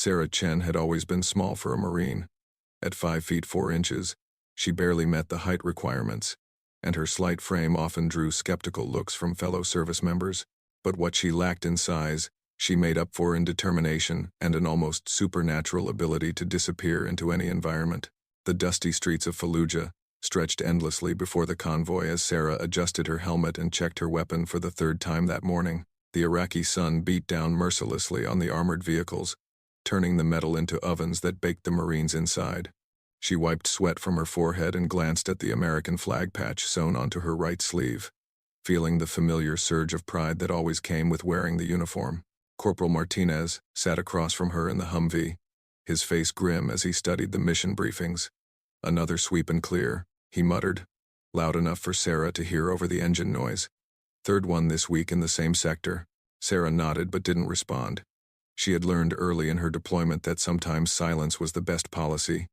Sarah Chen had always been small for a Marine. At 5 feet 4 inches, she barely met the height requirements, and her slight frame often drew skeptical looks from fellow service members. But what she lacked in size, she made up for in determination and an almost supernatural ability to disappear into any environment. The dusty streets of Fallujah stretched endlessly before the convoy as Sarah adjusted her helmet and checked her weapon for the third time that morning. The Iraqi sun beat down mercilessly on the armored vehicles, turning the metal into ovens that baked the Marines inside. She wiped sweat from her forehead and glanced at the American flag patch sewn onto her right sleeve, feeling the familiar surge of pride that always came with wearing the uniform. Corporal Martinez sat across from her in the Humvee, his face grim as he studied the mission briefings. "Another sweep and clear," he muttered, loud enough for Sarah to hear over the engine noise. "Third one this week in the same sector." Sarah nodded but didn't respond. She had learned early in her deployment that sometimes silence was the best policy,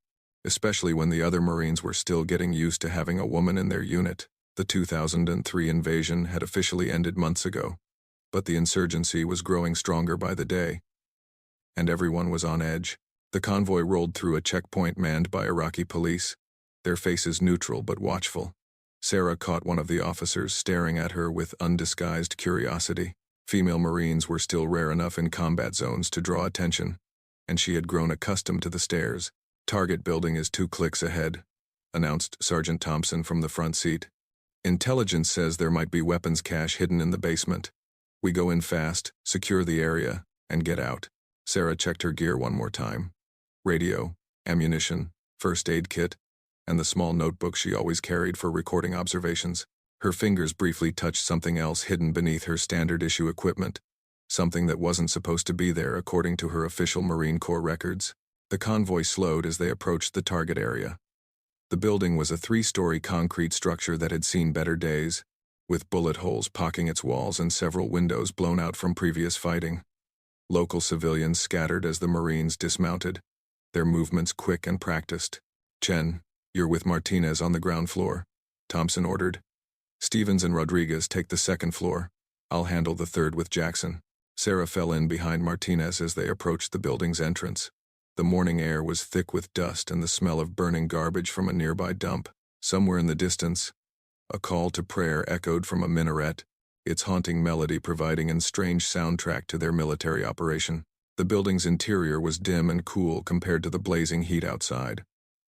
especially when the other Marines were still getting used to having a woman in their unit. The 2003 invasion had officially ended months ago, but the insurgency was growing stronger by the day, and everyone was on edge. The convoy rolled through a checkpoint manned by Iraqi police, their faces neutral but watchful. Sarah caught one of the officers staring at her with undisguised curiosity. Female Marines were still rare enough in combat zones to draw attention, and she had grown accustomed to the stares. "Target building is 2 clicks ahead," announced Sergeant Thompson from the front seat. "Intelligence says there might be weapons cache hidden in the basement. We go in fast, secure the area, and get out." Sarah checked her gear one more time. Radio, ammunition, first aid kit, and the small notebook she always carried for recording observations. Her fingers briefly touched something else hidden beneath her standard-issue equipment, something that wasn't supposed to be there according to her official Marine Corps records. The convoy slowed as they approached the target area. The building was a 3-story concrete structure that had seen better days, with bullet holes pocking its walls and several windows blown out from previous fighting. Local civilians scattered as the Marines dismounted, their movements quick and practiced. "Chen, you're with Martinez on the ground floor," Thompson ordered. "Stevens and Rodriguez take the 2nd floor. I'll handle the 3rd with Jackson." Sarah fell in behind Martinez as they approached the building's entrance. The morning air was thick with dust and the smell of burning garbage from a nearby dump. Somewhere in the distance, a call to prayer echoed from a minaret, its haunting melody providing a strange soundtrack to their military operation. The building's interior was dim and cool compared to the blazing heat outside.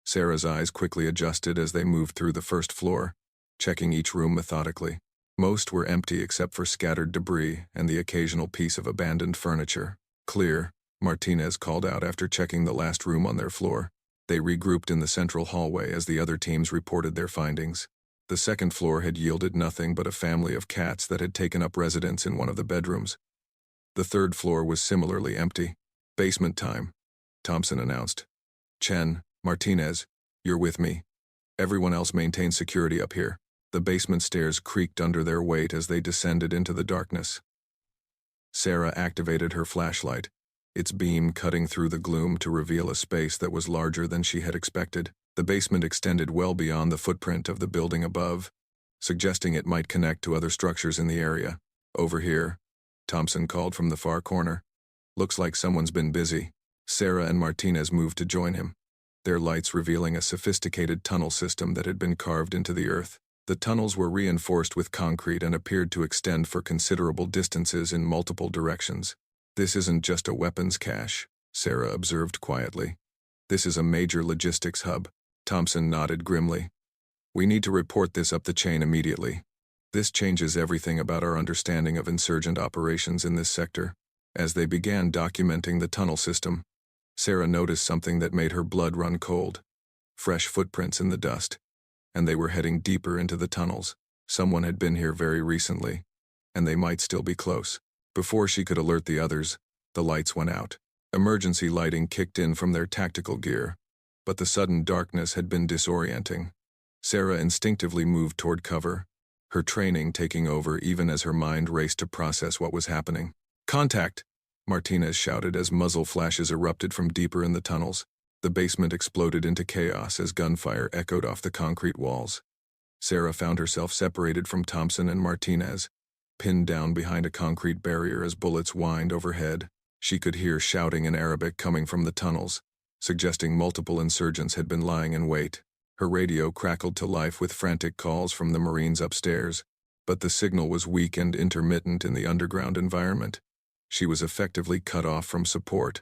Sarah's eyes quickly adjusted as they moved through the 1st floor, checking each room methodically. Most were empty except for scattered debris and the occasional piece of abandoned furniture. "Clear," Martinez called out after checking the last room on their floor. They regrouped in the central hallway as the other teams reported their findings. The 2nd floor had yielded nothing but a family of cats that had taken up residence in one of the bedrooms. The 3rd floor was similarly empty. "Basement time," Thompson announced. "Chen, Martinez, you're with me. Everyone else maintain security up here." The basement stairs creaked under their weight as they descended into the darkness. Sarah activated her flashlight, its beam cutting through the gloom to reveal a space that was larger than she had expected. The basement extended well beyond the footprint of the building above, suggesting it might connect to other structures in the area. "Over here," Thompson called from the far corner. "Looks like someone's been busy." Sarah and Martinez moved to join him, their lights revealing a sophisticated tunnel system that had been carved into the earth. The tunnels were reinforced with concrete and appeared to extend for considerable distances in multiple directions. "This isn't just a weapons cache," Sarah observed quietly. "This is a major logistics hub." Thompson nodded grimly. "We need to report this up the chain immediately. This changes everything about our understanding of insurgent operations in this sector." As they began documenting the tunnel system, Sarah noticed something that made her blood run cold. Fresh footprints in the dust, and they were heading deeper into the tunnels. Someone had been here very recently, and they might still be close. Before she could alert the others, the lights went out. Emergency lighting kicked in from their tactical gear, but the sudden darkness had been disorienting. Sarah instinctively moved toward cover, her training taking over even as her mind raced to process what was happening. "Contact!" Martinez shouted as muzzle flashes erupted from deeper in the tunnels. The basement exploded into chaos as gunfire echoed off the concrete walls. Sarah found herself separated from Thompson and Martinez, pinned down behind a concrete barrier as bullets whined overhead. She could hear shouting in Arabic coming from the tunnels, suggesting multiple insurgents had been lying in wait. Her radio crackled to life with frantic calls from the Marines upstairs, but the signal was weak and intermittent in the underground environment. She was effectively cut off from support,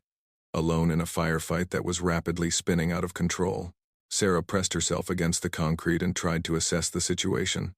alone in a firefight that was rapidly spinning out of control. Sarah pressed herself against the concrete and tried to assess the situation.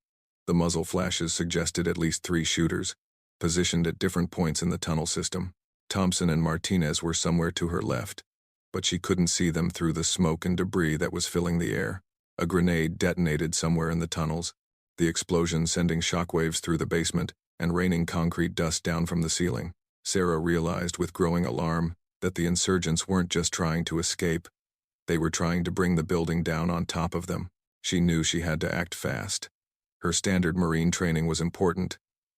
The muzzle flashes suggested at least 3 shooters, positioned at different points in the tunnel system. Thompson and Martinez were somewhere to her left, but she couldn't see them through the smoke and debris that was filling the air. A grenade detonated somewhere in the tunnels, the explosion sending shockwaves through the basement and raining concrete dust down from the ceiling. Sarah realized with growing alarm that the insurgents weren't just trying to escape, they were trying to bring the building down on top of them. She knew she had to act fast. Her standard Marine training was important,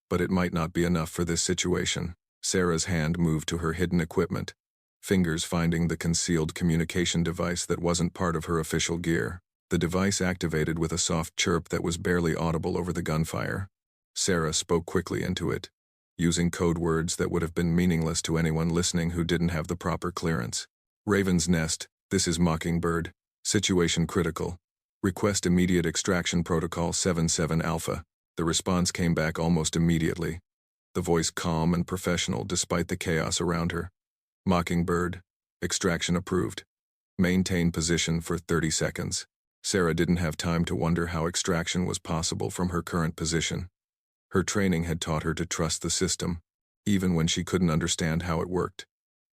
but it might not be enough for this situation. Sarah's hand moved to her hidden equipment, fingers finding the concealed communication device that wasn't part of her official gear. The device activated with a soft chirp that was barely audible over the gunfire. Sarah spoke quickly into it, using code words that would have been meaningless to anyone listening who didn't have the proper clearance. Raven's Nest, this is Mockingbird. Situation critical. Request immediate extraction protocol 77 Alpha. The response came back almost immediately, the voice calm and professional despite the chaos around her. Mockingbird, extraction approved. Maintain position for 30 seconds. Sarah didn't have time to wonder how extraction was possible from her current position. Her training had taught her to trust the system, even when she couldn't understand how it worked.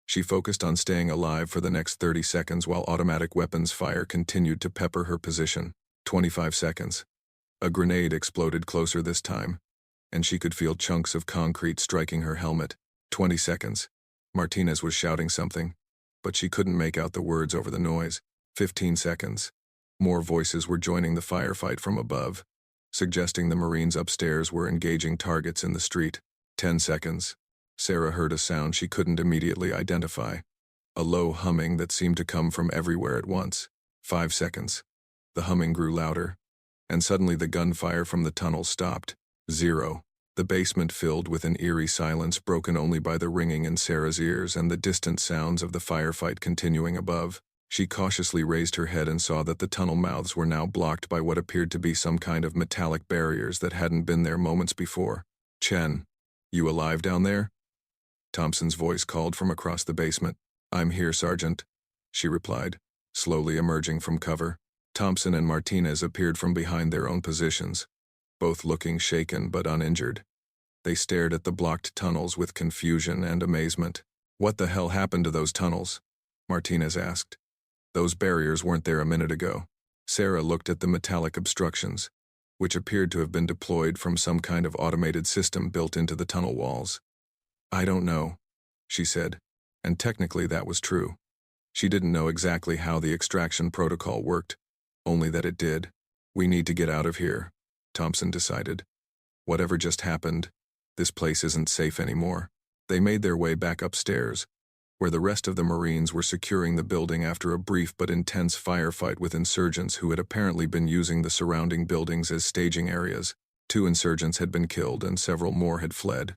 She focused on staying alive for the next 30 seconds while automatic weapons fire continued to pepper her position. 25 seconds. A grenade exploded closer this time, and she could feel chunks of concrete striking her helmet. 20 seconds. Martinez was shouting something, but she couldn't make out the words over the noise. 15 seconds. More voices were joining the firefight from above, suggesting the Marines upstairs were engaging targets in the street. 10 seconds. Sarah heard a sound she couldn't immediately identify, a low humming that seemed to come from everywhere at once. 5 seconds. The humming grew louder, and suddenly the gunfire from the tunnel stopped. 0. The basement filled with an eerie silence broken only by the ringing in Sarah's ears and the distant sounds of the firefight continuing above. She cautiously raised her head and saw that the tunnel mouths were now blocked by what appeared to be some kind of metallic barriers that hadn't been there moments before. Chen, you alive down there? Thompson's voice called from across the basement. I'm here, Sergeant, she replied, slowly emerging from cover. Thompson and Martinez appeared from behind their own positions, both looking shaken but uninjured. They stared at the blocked tunnels with confusion and amazement. What the hell happened to those tunnels? Martinez asked. Those barriers weren't there a minute ago. Sarah looked at the metallic obstructions, which appeared to have been deployed from some kind of automated system built into the tunnel walls. I don't know, she said, and technically that was true. She didn't know exactly how the extraction protocol worked, only that it did. We need to get out of here, Thompson decided. Whatever just happened, this place isn't safe anymore. They made their way back upstairs, where the rest of the Marines were securing the building after a brief but intense firefight with insurgents who had apparently been using the surrounding buildings as staging areas. 2 insurgents had been killed and several more had fled,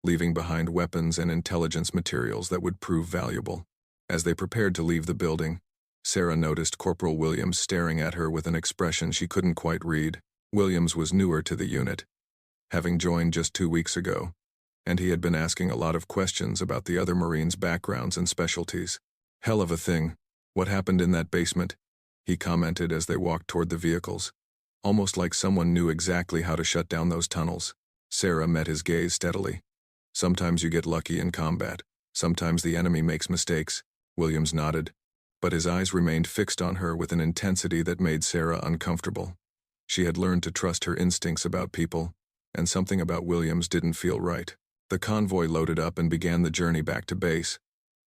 leaving behind weapons and intelligence materials that would prove valuable. As they prepared to leave the building, Sarah noticed Corporal Williams staring at her with an expression she couldn't quite read. Williams was newer to the unit, having joined just 2 weeks ago, and he had been asking a lot of questions about the other Marines' backgrounds and specialties. Hell of a thing. What happened in that basement? He commented as they walked toward the vehicles, almost like someone knew exactly how to shut down those tunnels. Sarah met his gaze steadily. Sometimes you get lucky in combat. Sometimes the enemy makes mistakes. Williams nodded, but his eyes remained fixed on her with an intensity that made Sarah uncomfortable. She had learned to trust her instincts about people, and something about Williams didn't feel right. The convoy loaded up and began the journey back to base,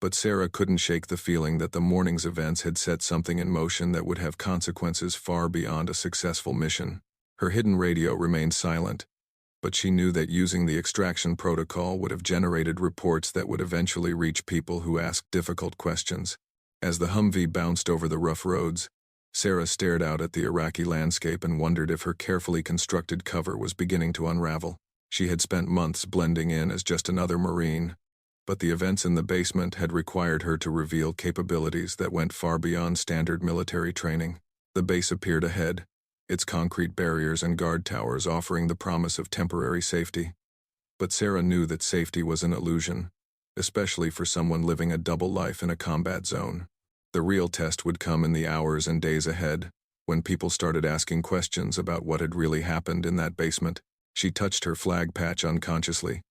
but Sarah couldn't shake the feeling that the morning's events had set something in motion that would have consequences far beyond a successful mission. Her hidden radio remained silent, but she knew that using the extraction protocol would have generated reports that would eventually reach people who asked difficult questions. As the Humvee bounced over the rough roads, Sarah stared out at the Iraqi landscape and wondered if her carefully constructed cover was beginning to unravel. She had spent months blending in as just another Marine, But the events in the basement had required her to reveal capabilities that went far beyond standard military training. The base appeared ahead, its concrete barriers and guard towers offering the promise of temporary safety. But Sarah knew that safety was an illusion, especially for someone living a double life in a combat zone. The real test would come in the hours and days ahead, when people started asking questions about what had really happened in that basement. She touched her flag patch unconsciously,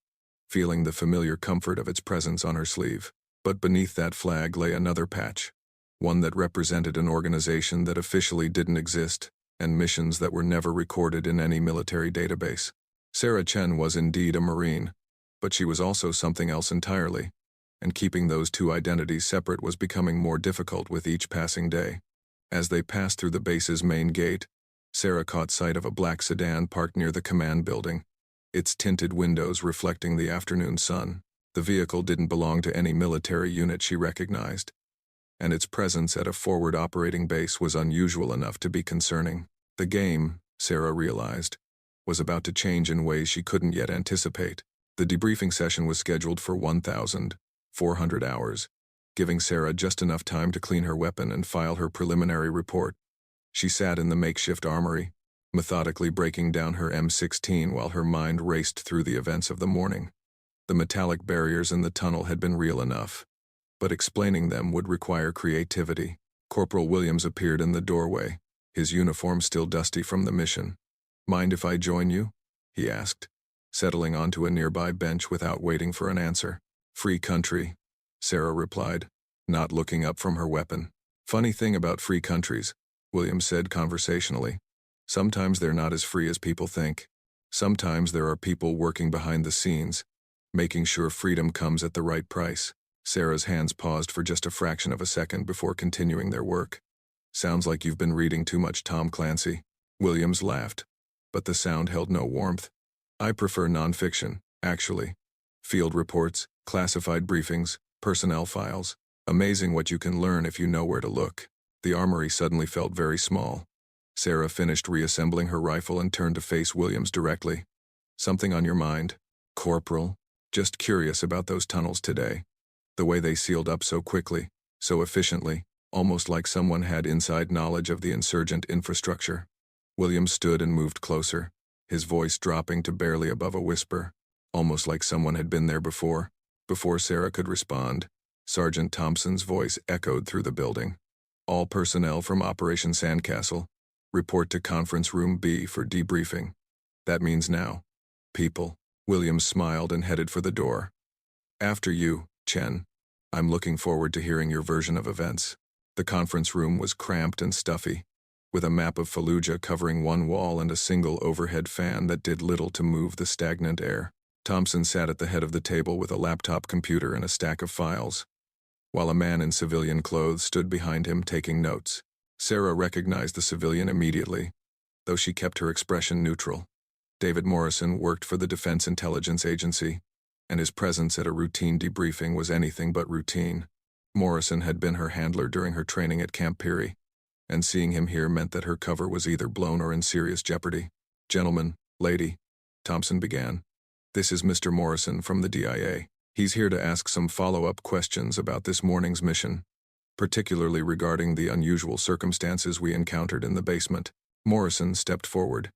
feeling the familiar comfort of its presence on her sleeve. But beneath that flag lay another patch, one that represented an organization that officially didn't exist, and missions that were never recorded in any military database. Sarah Chen was indeed a Marine, but she was also something else entirely, and keeping those two identities separate was becoming more difficult with each passing day. As they passed through the base's main gate, Sarah caught sight of a black sedan parked near the command building, its tinted windows reflecting the afternoon sun. The vehicle didn't belong to any military unit she recognized, and its presence at a forward operating base was unusual enough to be concerning. The game, Sarah realized, was about to change in ways she couldn't yet anticipate. The debriefing session was scheduled for 1,400 hours, giving Sarah just enough time to clean her weapon and file her preliminary report. She sat in the makeshift armory, methodically breaking down her M16 while her mind raced through the events of the morning. The metallic barriers in the tunnel had been real enough, but explaining them would require creativity. Corporal Williams appeared in the doorway, his uniform still dusty from the mission. "Mind if I join you?" he asked, settling onto a nearby bench without waiting for an answer. "Free country," Sarah replied, not looking up from her weapon. "Funny thing about free countries," Williams said conversationally. "Sometimes they're not as free as people think. Sometimes there are people working behind the scenes, making sure freedom comes at the right price." Sarah's hands paused for just a fraction of a second before continuing their work. "Sounds like you've been reading too much Tom Clancy." Williams laughed, but the sound held no warmth. "I prefer nonfiction, actually. Field reports, classified briefings, personnel files. Amazing what you can learn if you know where to look." The armory suddenly felt very small. Sarah finished reassembling her rifle and turned to face Williams directly. "Something on your mind, Corporal?" "Just curious about those tunnels today. The way they sealed up so quickly, so efficiently, almost like someone had inside knowledge of the insurgent infrastructure." Williams stood and moved closer, his voice dropping to barely above a whisper, almost like someone had been there before. Before Sarah could respond, Sergeant Thompson's voice echoed through the building. "All personnel from Operation Sandcastle, report to Conference Room B for debriefing. That means now. People." Williams smiled and headed for the door. "After you, Chen. I'm looking forward to hearing your version of events." The conference room was cramped and stuffy, with a map of Fallujah covering one wall and a single overhead fan that did little to move the stagnant air. Thompson sat at the head of the table with a laptop computer and a stack of files, while a man in civilian clothes stood behind him taking notes. Sarah recognized the civilian immediately, though she kept her expression neutral. David Morrison worked for the Defense Intelligence Agency, and his presence at a routine debriefing was anything but routine. Morrison had been her handler during her training at Camp Peary, and seeing him here meant that her cover was either blown or in serious jeopardy. "Gentlemen, lady," Thompson began. "This is Mr. Morrison from the DIA. He's here to ask some follow-up questions about this morning's mission, particularly regarding the unusual circumstances we encountered in the basement." Morrison stepped forward,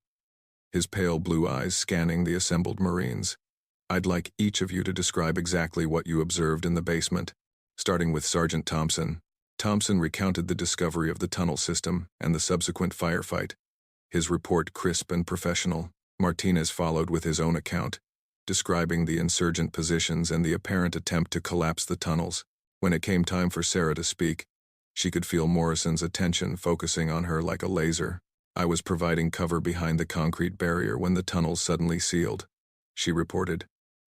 his pale blue eyes scanning the assembled Marines. "I'd like each of you to describe exactly what you observed in the basement, starting with Sergeant Thompson." Thompson recounted the discovery of the tunnel system and the subsequent firefight, his report crisp and professional. Martinez followed with his own account, describing the insurgent positions and the apparent attempt to collapse the tunnels. When it came time for Sarah to speak, she could feel Morrison's attention focusing on her like a laser. "I was providing cover behind the concrete barrier when the tunnels suddenly sealed," she reported.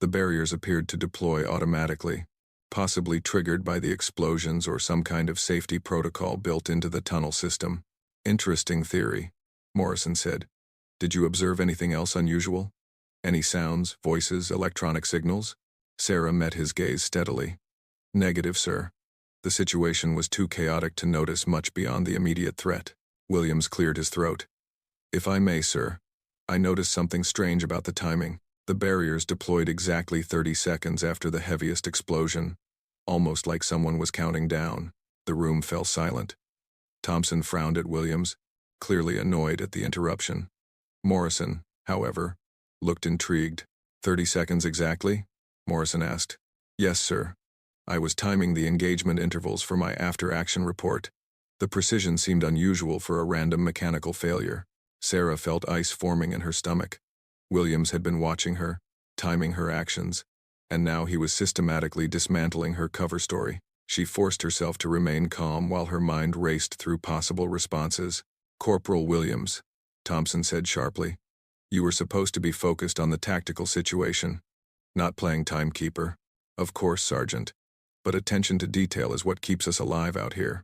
"The barriers appeared to deploy automatically, possibly triggered by the explosions or some kind of safety protocol built into the tunnel system." "Interesting theory," Morrison said. "Did you observe anything else unusual? Any sounds, voices, electronic signals?" Sarah met his gaze steadily. "Negative, sir. The situation was too chaotic to notice much beyond the immediate threat." Williams cleared his throat. "If I may, sir, I noticed something strange about the timing. The barriers deployed exactly 30 seconds after the heaviest explosion, almost like someone was counting down. The room fell silent. Thompson frowned at Williams, clearly annoyed at the interruption. Morrison, however, looked intrigued. 30 seconds exactly? Morrison asked. Yes, sir. I was timing the engagement intervals for my after-action report. The precision seemed unusual for a random mechanical failure. Sarah felt ice forming in her stomach. Williams had been watching her, timing her actions, and now he was systematically dismantling her cover story. She forced herself to remain calm while her mind raced through possible responses. Corporal Williams, Thompson said sharply. You were supposed to be focused on the tactical situation, not playing timekeeper. Of course, Sergeant. But attention to detail is what keeps us alive out here.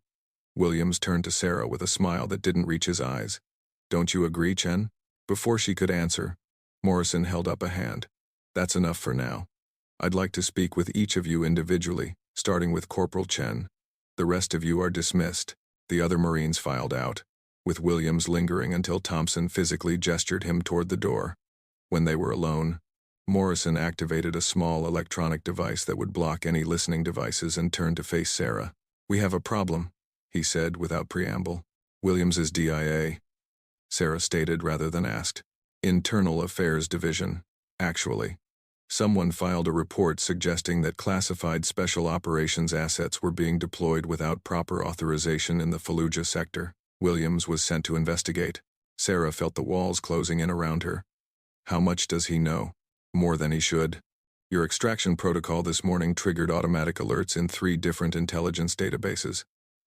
Williams turned to Sarah with a smile that didn't reach his eyes. Don't you agree, Chen? Before she could answer, Morrison held up a hand. That's enough for now. I'd like to speak with each of you individually, starting with Corporal Chen. The rest of you are dismissed. The other Marines filed out, with Williams lingering until Thompson physically gestured him toward the door. When they were alone, Morrison activated a small electronic device that would block any listening devices and turned to face Sarah. We have a problem, he said without preamble. Williams is DIA, Sarah stated rather than asked. Internal Affairs Division, actually. Someone filed a report suggesting that classified special operations assets were being deployed without proper authorization in the Fallujah sector. Williams was sent to investigate. Sarah felt the walls closing in around her. How much does he know? More than he should. Your extraction protocol this morning triggered automatic alerts in 3 different intelligence databases.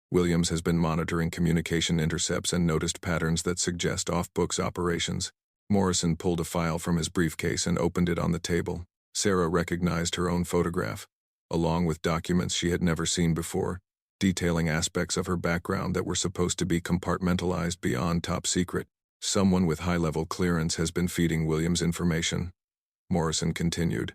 Williams has been monitoring communication intercepts and noticed patterns that suggest off-books operations. Morrison pulled a file from his briefcase and opened it on the table. Sarah recognized her own photograph, along with documents she had never seen before, detailing aspects of her background that were supposed to be compartmentalized beyond top secret. Someone with high-level clearance has been feeding Williams information. Morrison continued.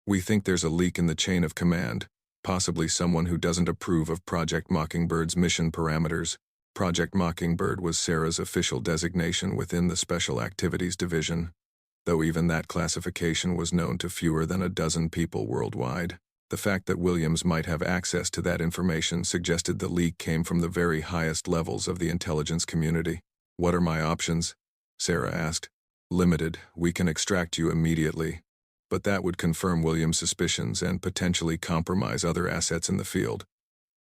We think there's a leak in the chain of command, possibly someone who doesn't approve of Project Mockingbird's mission parameters. Project Mockingbird was Sarah's official designation within the Special Activities Division, though even that classification was known to fewer than a dozen people worldwide. The fact that Williams might have access to that information suggested the leak came from the very highest levels of the intelligence community. What are my options? Sarah asked. Limited. We can extract you immediately, but that would confirm Williams' suspicions and potentially compromise other assets in the field.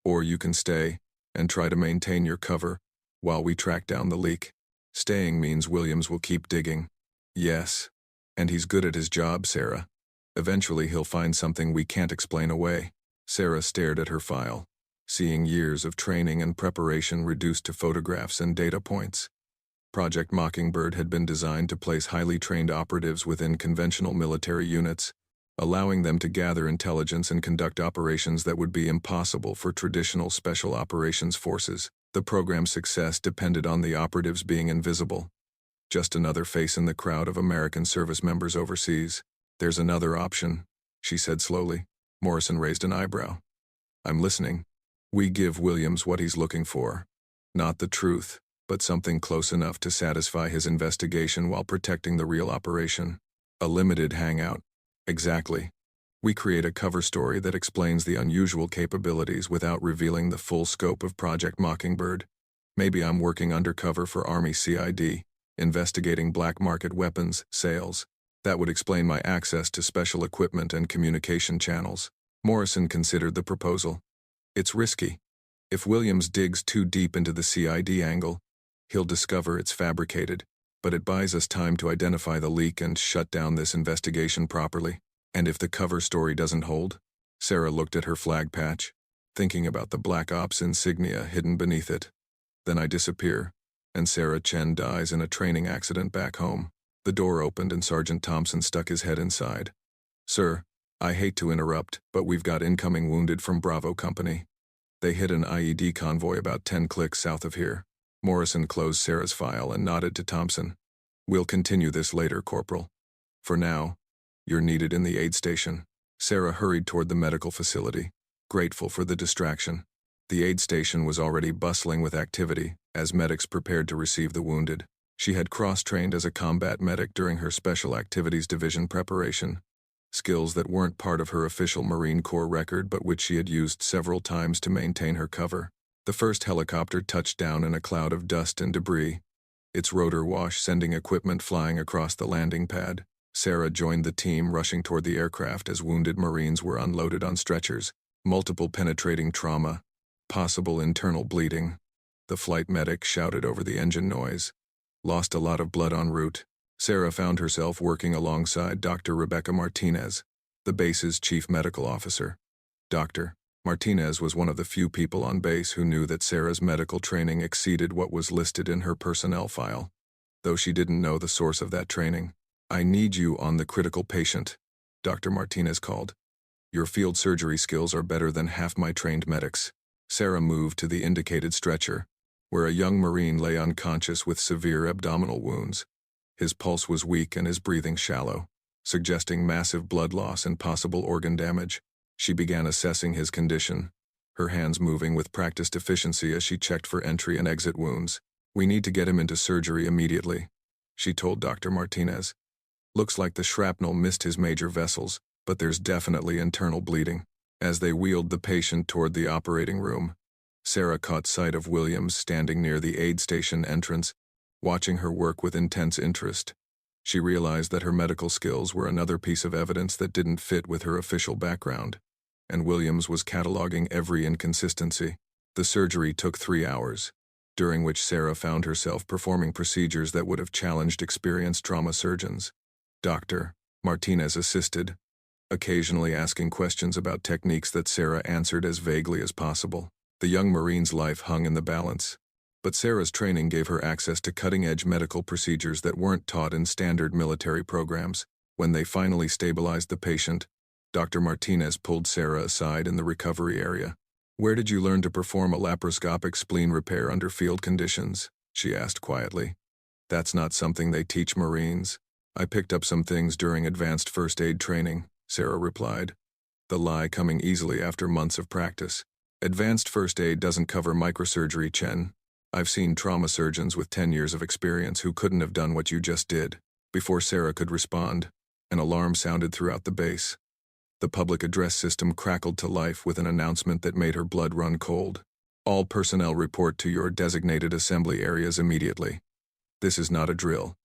Or you can stay and try to maintain your cover while we track down the leak. Staying means Williams will keep digging. Yes, and he's good at his job, Sarah. Eventually he'll find something we can't explain away. Sarah stared at her file, seeing years of training and preparation reduced to photographs and data points. Project Mockingbird had been designed to place highly trained operatives within conventional military units, allowing them to gather intelligence and conduct operations that would be impossible for traditional special operations forces. The program's success depended on the operatives being invisible. Just another face in the crowd of American service members overseas. There's another option, she said slowly. Morrison raised an eyebrow. I'm listening. We give Williams what he's looking for. Not the truth, but something close enough to satisfy his investigation while protecting the real operation. A limited hangout. Exactly. We create a cover story that explains the unusual capabilities without revealing the full scope of Project Mockingbird. Maybe I'm working undercover for Army CID, investigating black market weapons sales. That would explain my access to special equipment and communication channels. Morrison considered the proposal. It's risky. If Williams digs too deep into the CID angle, he'll discover it's fabricated, but it buys us time to identify the leak and shut down this investigation properly. And if the cover story doesn't hold? Sarah looked at her flag patch, thinking about the Black Ops insignia hidden beneath it. Then I disappear, and Sarah Chen dies in a training accident back home. The door opened and Sergeant Thompson stuck his head inside. Sir, I hate to interrupt, but we've got incoming wounded from Bravo Company. They hit an IED convoy about 10 clicks south of here. Morrison closed Sarah's file and nodded to Thompson. We'll continue this later, Corporal. For now, you're needed in the aid station. Sarah hurried toward the medical facility, grateful for the distraction. The aid station was already bustling with activity as medics prepared to receive the wounded. She had cross-trained as a combat medic during her Special Activities Division preparation, skills that weren't part of her official Marine Corps record but which she had used several times to maintain her cover. The first helicopter touched down in a cloud of dust and debris, its rotor wash sending equipment flying across the landing pad. Sarah joined the team rushing toward the aircraft as wounded Marines were unloaded on stretchers, multiple penetrating trauma, possible internal bleeding. The flight medic shouted over the engine noise. Lost a lot of blood en route. Sarah found herself working alongside Dr. Rebecca Martinez, the base's chief medical officer. Dr. Martinez was one of the few people on base who knew that Sarah's medical training exceeded what was listed in her personnel file, though she didn't know the source of that training. "I need you on the critical patient," Dr. Martinez called. "Your field surgery skills are better than half my trained medics." Sarah moved to the indicated stretcher, where a young Marine lay unconscious with severe abdominal wounds. His pulse was weak and his breathing shallow, suggesting massive blood loss and possible organ damage. She began assessing his condition, her hands moving with practiced efficiency as she checked for entry and exit wounds. "We need to get him into surgery immediately," she told Dr. Martinez. "Looks like the shrapnel missed his major vessels, but there's definitely internal bleeding." As they wheeled the patient toward the operating room, Sarah caught sight of Williams standing near the aid station entrance, watching her work with intense interest. She realized that her medical skills were another piece of evidence that didn't fit with her official background, and Williams was cataloging every inconsistency. The surgery took 3 hours, during which Sarah found herself performing procedures that would have challenged experienced trauma surgeons. Dr. Martinez assisted, occasionally asking questions about techniques that Sarah answered as vaguely as possible. The young Marine's life hung in the balance, but Sarah's training gave her access to cutting-edge medical procedures that weren't taught in standard military programs. When they finally stabilized the patient, Dr. Martinez pulled Sarah aside in the recovery area. "Where did you learn to perform a laparoscopic spleen repair under field conditions?" she asked quietly. "That's not something they teach Marines." "I picked up some things during advanced first aid training," Sarah replied, the lie coming easily after months of practice. "Advanced first aid doesn't cover microsurgery, Chen. I've seen trauma surgeons with 10 years of experience who couldn't have done what you just did." Before Sarah could respond, an alarm sounded throughout the base. The public address system crackled to life with an announcement that made her blood run cold. "All personnel report to your designated assembly areas immediately. This is not a drill.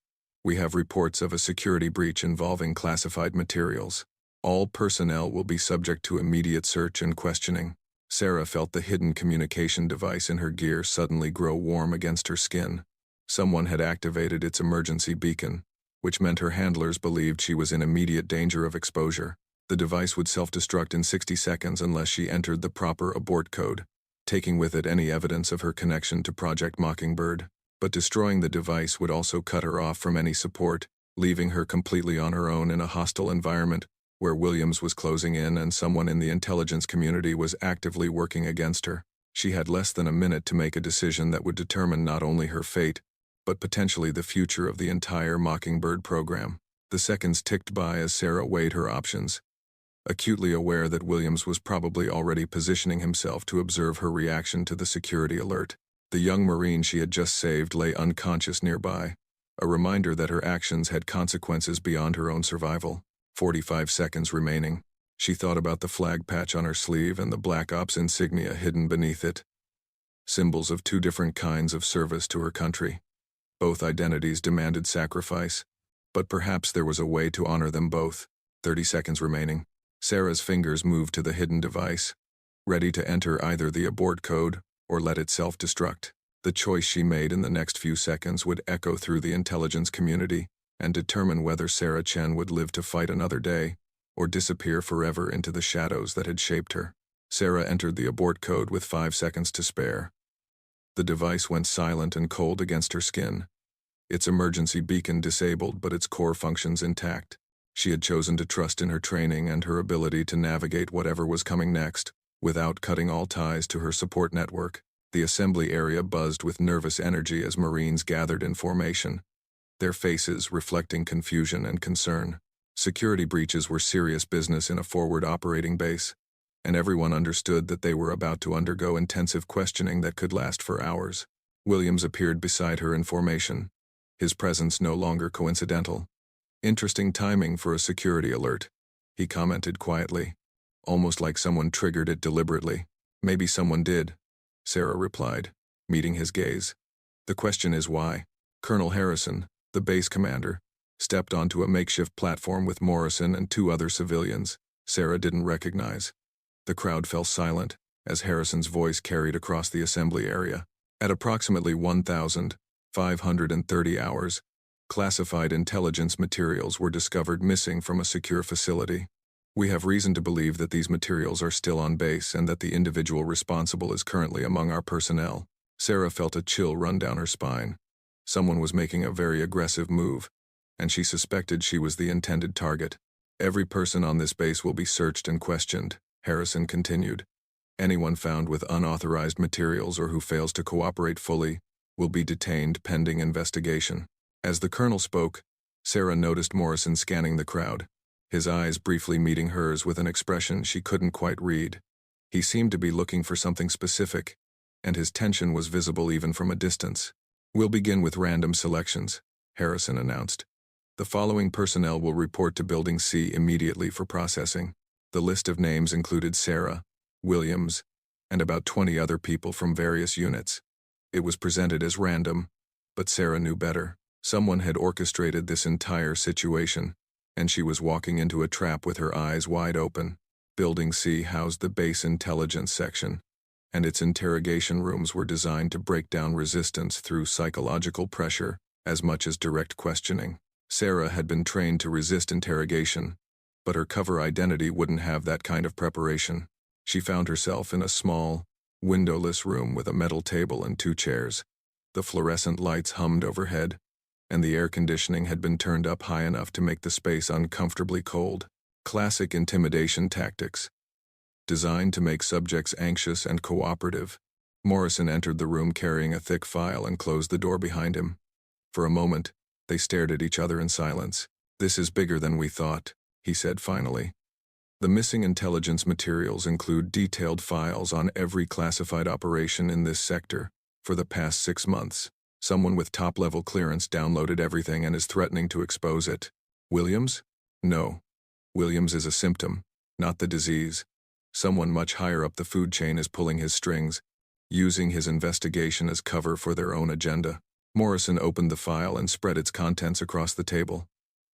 We have reports of a security breach involving classified materials. All personnel will be subject to immediate search and questioning." Sarah felt the hidden communication device in her gear suddenly grow warm against her skin. Someone had activated its emergency beacon, which meant her handlers believed she was in immediate danger of exposure. The device would self-destruct in 60 seconds unless she entered the proper abort code, taking with it any evidence of her connection to Project Mockingbird. But destroying the device would also cut her off from any support, leaving her completely on her own in a hostile environment where Williams was closing in and someone in the intelligence community was actively working against her. She had less than a minute to make a decision that would determine not only her fate, but potentially the future of the entire Mockingbird program. The seconds ticked by as Sarah weighed her options, acutely aware that Williams was probably already positioning himself to observe her reaction to the security alert. The young Marine she had just saved lay unconscious nearby, a reminder that her actions had consequences beyond her own survival. 45 seconds remaining. She thought about the flag patch on her sleeve and the Black Ops insignia hidden beneath it. Symbols of 2 different kinds of service to her country. Both identities demanded sacrifice, but perhaps there was a way to honor them both. 30 seconds remaining. Sarah's fingers moved to the hidden device, ready to enter either the abort code or let it self-destruct. The choice she made in the next few seconds would echo through the intelligence community and determine whether Sarah Chen would live to fight another day or disappear forever into the shadows that had shaped her. Sarah entered the abort code with 5 seconds to spare. The device went silent and cold against her skin, its emergency beacon disabled but its core functions intact. She had chosen to trust in her training and her ability to navigate whatever was coming next, without cutting all ties to her support network. The assembly area buzzed with nervous energy as Marines gathered in formation, their faces reflecting confusion and concern. Security breaches were serious business in a forward operating base, and everyone understood that they were about to undergo intensive questioning that could last for hours. Williams appeared beside her in formation, his presence no longer coincidental. "Interesting timing for a security alert," he commented quietly, almost like someone triggered it deliberately. "Maybe someone did," Sarah replied, meeting his gaze. "The question is why?" Colonel Harrison, the base commander, stepped onto a makeshift platform with Morrison and two other civilians Sarah didn't recognize. The crowd fell silent as Harrison's voice carried across the assembly area. At approximately 1,530 hours, classified intelligence materials were discovered missing from a secure facility. "We have reason to believe that these materials are still on base and that the individual responsible is currently among our personnel." Sarah felt a chill run down her spine. Someone was making a very aggressive move, and she suspected she was the intended target. "Every person on this base will be searched and questioned," Harrison continued. "Anyone found with unauthorized materials or who fails to cooperate fully will be detained pending investigation." As the colonel spoke, Sarah noticed Morrison scanning the crowd, his eyes briefly meeting hers with an expression she couldn't quite read. He seemed to be looking for something specific, and his tension was visible even from a distance. "We'll begin with random selections," Harrison announced. "The following personnel will report to Building C immediately for processing." The list of names included Sarah, Williams, and about 20 other people from various units. It was presented as random, but Sarah knew better. Someone had orchestrated this entire situation, and she was walking into a trap with her eyes wide open. Building C housed the base intelligence section, and its interrogation rooms were designed to break down resistance through psychological pressure as much as direct questioning. Sarah had been trained to resist interrogation, but her cover identity wouldn't have that kind of preparation. She found herself in a small, windowless room with a metal table and two chairs. The fluorescent lights hummed overhead, and the air conditioning had been turned up high enough to make the space uncomfortably cold. Classic intimidation tactics, designed to make subjects anxious and cooperative. Morrison entered the room carrying a thick file and closed the door behind him. For a moment, they stared at each other in silence. "This is bigger than we thought," he said finally. "The missing intelligence materials include detailed files on every classified operation in this sector for the past 6 months. Someone with top-level clearance downloaded everything and is threatening to expose it." "Williams?" "No. Williams is a symptom, not the disease. Someone much higher up the food chain is pulling his strings, using his investigation as cover for their own agenda." Morrison opened the file and spread its contents across the table.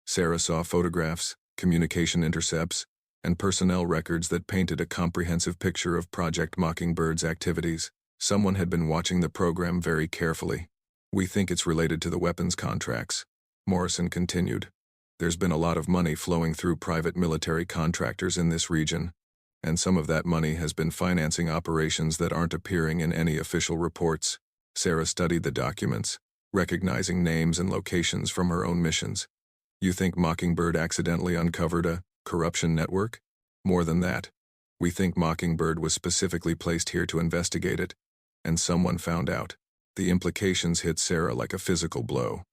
Sarah saw photographs, communication intercepts, and personnel records that painted a comprehensive picture of Project Mockingbird's activities. Someone had been watching the program very carefully. "We think it's related to the weapons contracts," Morrison continued. "There's been a lot of money flowing through private military contractors in this region, and some of that money has been financing operations that aren't appearing in any official reports." Sarah studied the documents, recognizing names and locations from her own missions. "You think Mockingbird accidentally uncovered a corruption network?" "More than that. We think Mockingbird was specifically placed here to investigate it, and someone found out." The implications hit Sarah like a physical blow.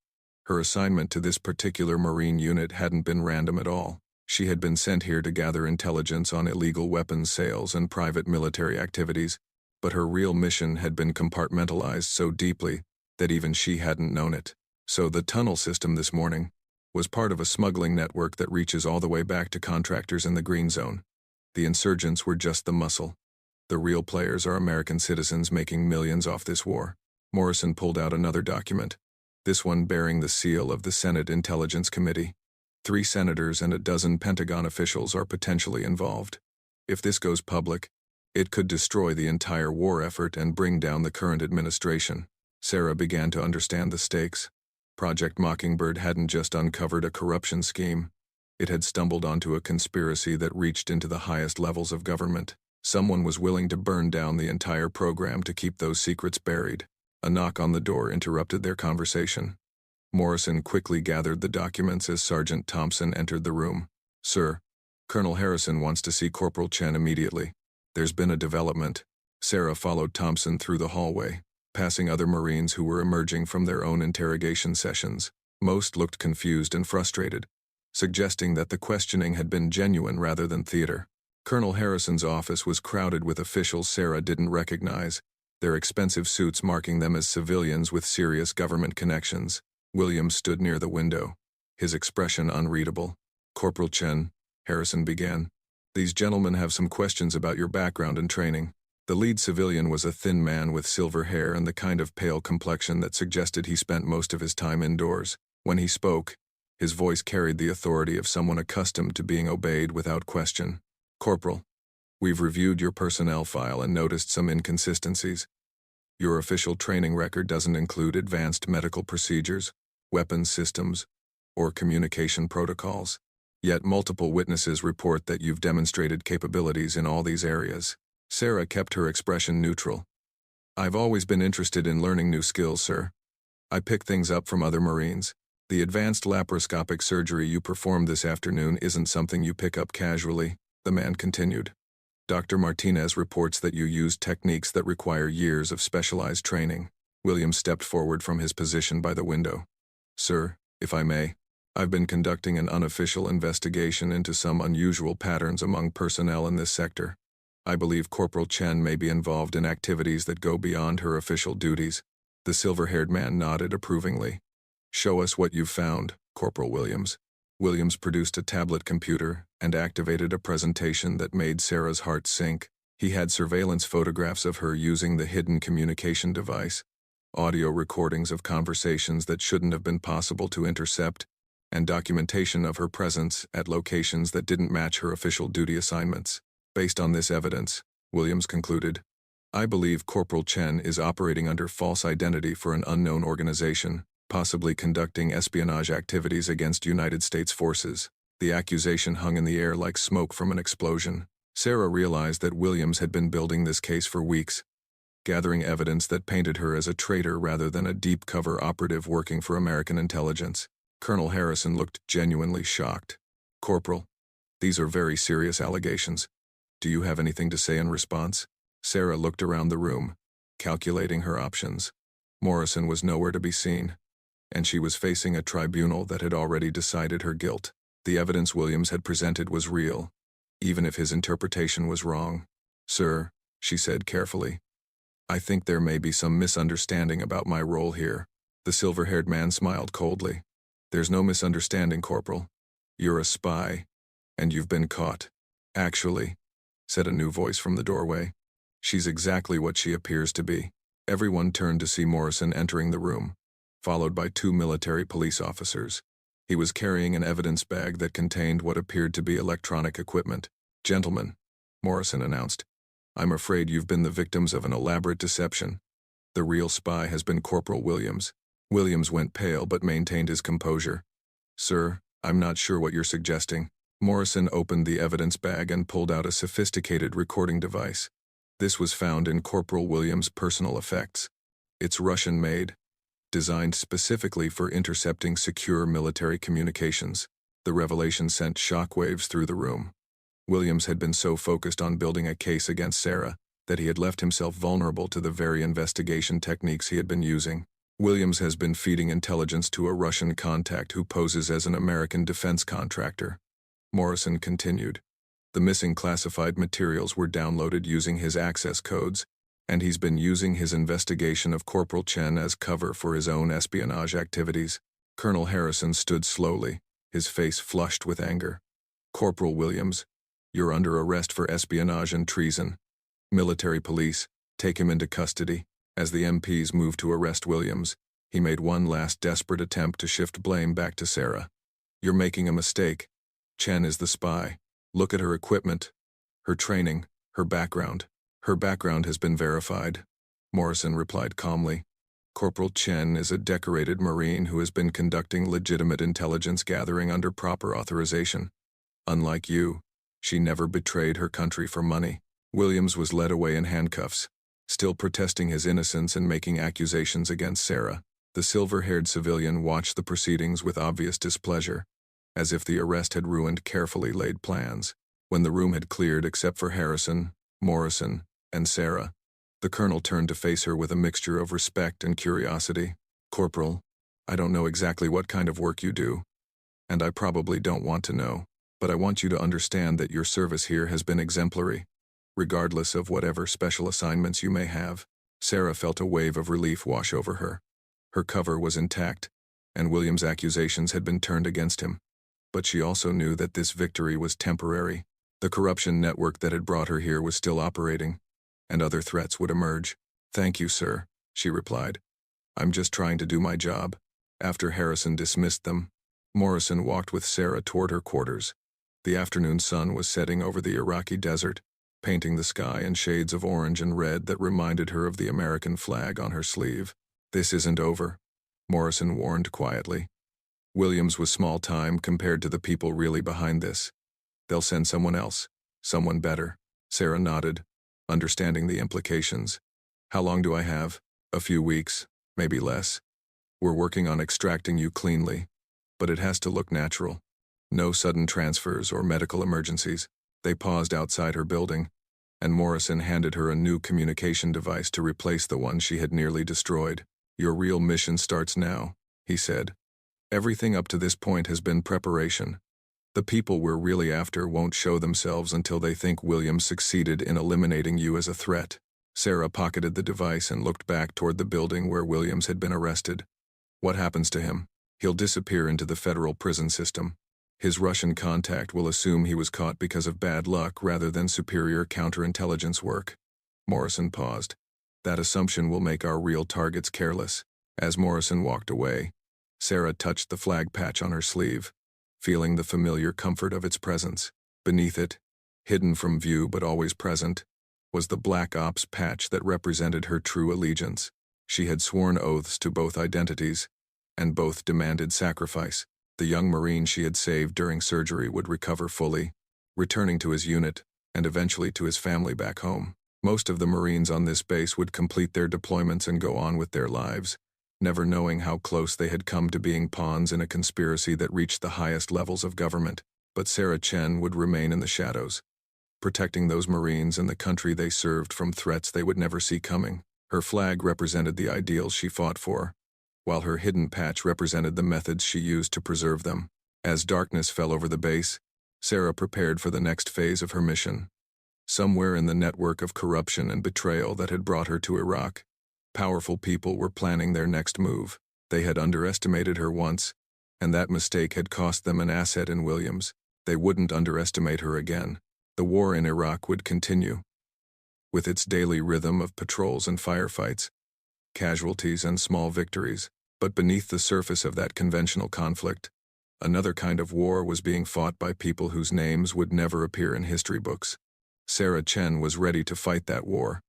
Her assignment to this particular Marine unit hadn't been random at all. She had been sent here to gather intelligence on illegal weapons sales and private military activities, but her real mission had been compartmentalized so deeply that even she hadn't known it. So the tunnel system this morning was part of a smuggling network that reaches all the way back to contractors in the Green Zone. The insurgents were just the muscle. The real players are American citizens making millions off this war. Morrison pulled out another document, this one bearing the seal of the Senate Intelligence Committee. 3 senators and a dozen Pentagon officials are potentially involved. If this goes public, it could destroy the entire war effort and bring down the current administration. Sarah began to understand the stakes. Project Mockingbird hadn't just uncovered a corruption scheme. It had stumbled onto a conspiracy that reached into the highest levels of government. Someone was willing to burn down the entire program to keep those secrets buried. A knock on the door interrupted their conversation. Morrison quickly gathered the documents as Sergeant Thompson entered the room. "Sir, Colonel Harrison wants to see Corporal Chen immediately. There's been a development." Sarah followed Thompson through the hallway, passing other Marines who were emerging from their own interrogation sessions. Most looked confused and frustrated, suggesting that the questioning had been genuine rather than theater. Colonel Harrison's office was crowded with officials Sarah didn't recognize, their expensive suits marking them as civilians with serious government connections. Williams stood near the window, his expression unreadable. Corporal Chen, Harrison began. These gentlemen have some questions about your background and training. The lead civilian was a thin man with silver hair and the kind of pale complexion that suggested he spent most of his time indoors. When he spoke, his voice carried the authority of someone accustomed to being obeyed without question. Corporal, we've reviewed your personnel file and noticed some inconsistencies. Your official training record doesn't include advanced medical procedures, weapons systems, or communication protocols. Yet multiple witnesses report that you've demonstrated capabilities in all these areas. Sarah kept her expression neutral. I've always been interested in learning new skills, sir. I pick things up from other Marines. The advanced laparoscopic surgery you performed this afternoon isn't something you pick up casually, the man continued. Dr. Martinez reports that you used techniques that require years of specialized training. Williams stepped forward from his position by the window. Sir, if I may, I've been conducting an unofficial investigation into some unusual patterns among personnel in this sector. I believe Corporal Chen may be involved in activities that go beyond her official duties. The silver-haired man nodded approvingly. Show us what you've found, Corporal Williams. Williams produced a tablet computer and activated a presentation that made Sarah's heart sink. He had surveillance photographs of her using the hidden communication device, audio recordings of conversations that shouldn't have been possible to intercept, and documentation of her presence at locations that didn't match her official duty assignments. Based on this evidence, Williams concluded, I believe Corporal Chen is operating under false identity for an unknown organization, possibly conducting espionage activities against United States forces. The accusation hung in the air like smoke from an explosion. Sarah realized that Williams had been building this case for weeks, gathering evidence that painted her as a traitor rather than a deep-cover operative working for American intelligence. Colonel Harrison looked genuinely shocked. Corporal, these are very serious allegations. Do you have anything to say in response? Sarah looked around the room, calculating her options. Morrison was nowhere to be seen, and she was facing a tribunal that had already decided her guilt. The evidence Williams had presented was real, even if his interpretation was wrong. Sir, she said carefully, I think there may be some misunderstanding about my role here. The silver-haired man smiled coldly. There's no misunderstanding, Corporal. You're a spy, and you've been caught. Actually, said a new voice from the doorway. She's exactly what she appears to be. Everyone turned to see Morrison entering the room, followed by 2 military police officers. He was carrying an evidence bag that contained what appeared to be electronic equipment. Gentlemen, Morrison announced, I'm afraid you've been the victims of an elaborate deception. The real spy has been Corporal Williams. Williams went pale but maintained his composure. Sir, I'm not sure what you're suggesting. Morrison opened the evidence bag and pulled out a sophisticated recording device. This was found in Corporal Williams' personal effects. It's Russian-made, designed specifically for intercepting secure military communications. The revelation sent shockwaves through the room. Williams had been so focused on building a case against Sarah that he had left himself vulnerable to the very investigation techniques he had been using. Williams has been feeding intelligence to a Russian contact who poses as an American defense contractor. Morrison continued. The missing classified materials were downloaded using his access codes, and he's been using his investigation of Corporal Chen as cover for his own espionage activities. Colonel Harrison stood slowly, his face flushed with anger. Corporal Williams, you're under arrest for espionage and treason. Military police, take him into custody. As the MPs moved to arrest Williams, he made one last desperate attempt to shift blame back to Sarah. You're making a mistake. Chen is the spy. Look at her equipment, her training, her background. Her background has been verified. Morrison replied calmly. Corporal Chen is a decorated Marine who has been conducting legitimate intelligence gathering under proper authorization. Unlike you, she never betrayed her country for money. Williams was led away in handcuffs, still protesting his innocence and making accusations against Sarah. The silver-haired civilian watched the proceedings with obvious displeasure, as if the arrest had ruined carefully laid plans. When the room had cleared except for Harrison, Morrison, and Sarah, the colonel turned to face her with a mixture of respect and curiosity. Corporal, I don't know exactly what kind of work you do, and I probably don't want to know, but I want you to understand that your service here has been exemplary, regardless of whatever special assignments you may have. Sarah felt a wave of relief wash over her. Her cover was intact, and William's accusations had been turned against him. But she also knew that this victory was temporary. The corruption network that had brought her here was still operating, and other threats would emerge. "Thank you, sir," she replied. "I'm just trying to do my job." After Harrison dismissed them, Morrison walked with Sarah toward her quarters. The afternoon sun was setting over the Iraqi desert, painting the sky in shades of orange and red that reminded her of the American flag on her sleeve. "This isn't over," Morrison warned quietly. Williams was small time compared to the people really behind this. "They'll send someone else, someone better." Sarah nodded, understanding the implications. "How long do I have?" "A few weeks, maybe less. We're working on extracting you cleanly, but it has to look natural. No sudden transfers or medical emergencies." They paused outside her building, and Morrison handed her a new communication device to replace the one she had nearly destroyed. "Your real mission starts now," he said. "Everything up to this point has been preparation. The people we're really after won't show themselves until they think Williams succeeded in eliminating you as a threat." Sarah pocketed the device and looked back toward the building where Williams had been arrested. "What happens to him?" "He'll disappear into the federal prison system. His Russian contact will assume he was caught because of bad luck rather than superior counterintelligence work." Morrison paused. "That assumption will make our real targets careless." As Morrison walked away, Sarah touched the flag patch on her sleeve, feeling the familiar comfort of its presence. Beneath it, hidden from view but always present, was the Black Ops patch that represented her true allegiance. She had sworn oaths to both identities, and both demanded sacrifice. The young Marine she had saved during surgery would recover fully, returning to his unit, and eventually to his family back home. Most of the Marines on this base would complete their deployments and go on with their lives, never knowing how close they had come to being pawns in a conspiracy that reached the highest levels of government. But Sarah Chen would remain in the shadows, protecting those Marines and the country they served from threats they would never see coming. Her flag represented the ideals she fought for, while her hidden patch represented the methods she used to preserve them. As darkness fell over the base, Sarah prepared for the next phase of her mission. Somewhere in the network of corruption and betrayal that had brought her to Iraq, powerful people were planning their next move. They had underestimated her once, and that mistake had cost them an asset in Williams. They wouldn't underestimate her again. The war in Iraq would continue, with its daily rhythm of patrols and firefights, casualties and small victories. But beneath the surface of that conventional conflict, another kind of war was being fought by people whose names would never appear in history books. Sarah Chen was ready to fight that war,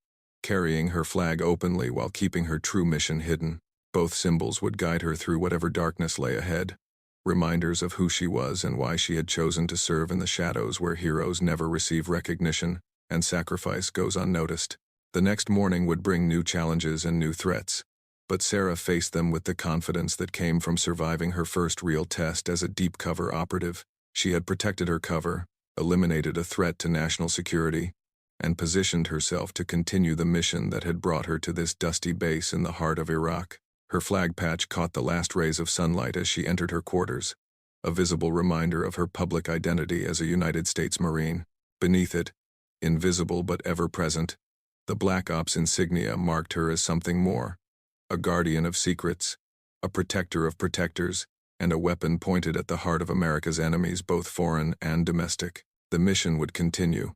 carrying her flag openly while keeping her true mission hidden. Both symbols would guide her through whatever darkness lay ahead, reminders of who she was and why she had chosen to serve in the shadows where heroes never receive recognition and sacrifice goes unnoticed. The next morning would bring new challenges and new threats, but Sarah faced them with the confidence that came from surviving her first real test as a deep cover operative. She had protected her cover, eliminated a threat to national security, and positioned herself to continue the mission that had brought her to this dusty base in the heart of Iraq. Her flag patch caught the last rays of sunlight as she entered her quarters, a visible reminder of her public identity as a United States Marine. Beneath it, invisible but ever present, the Black Ops insignia marked her as something more: a guardian of secrets, a protector of protectors, and a weapon pointed at the heart of America's enemies, both foreign and domestic. The mission would continue,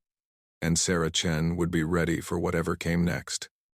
and Sarah Chen would be ready for whatever came next.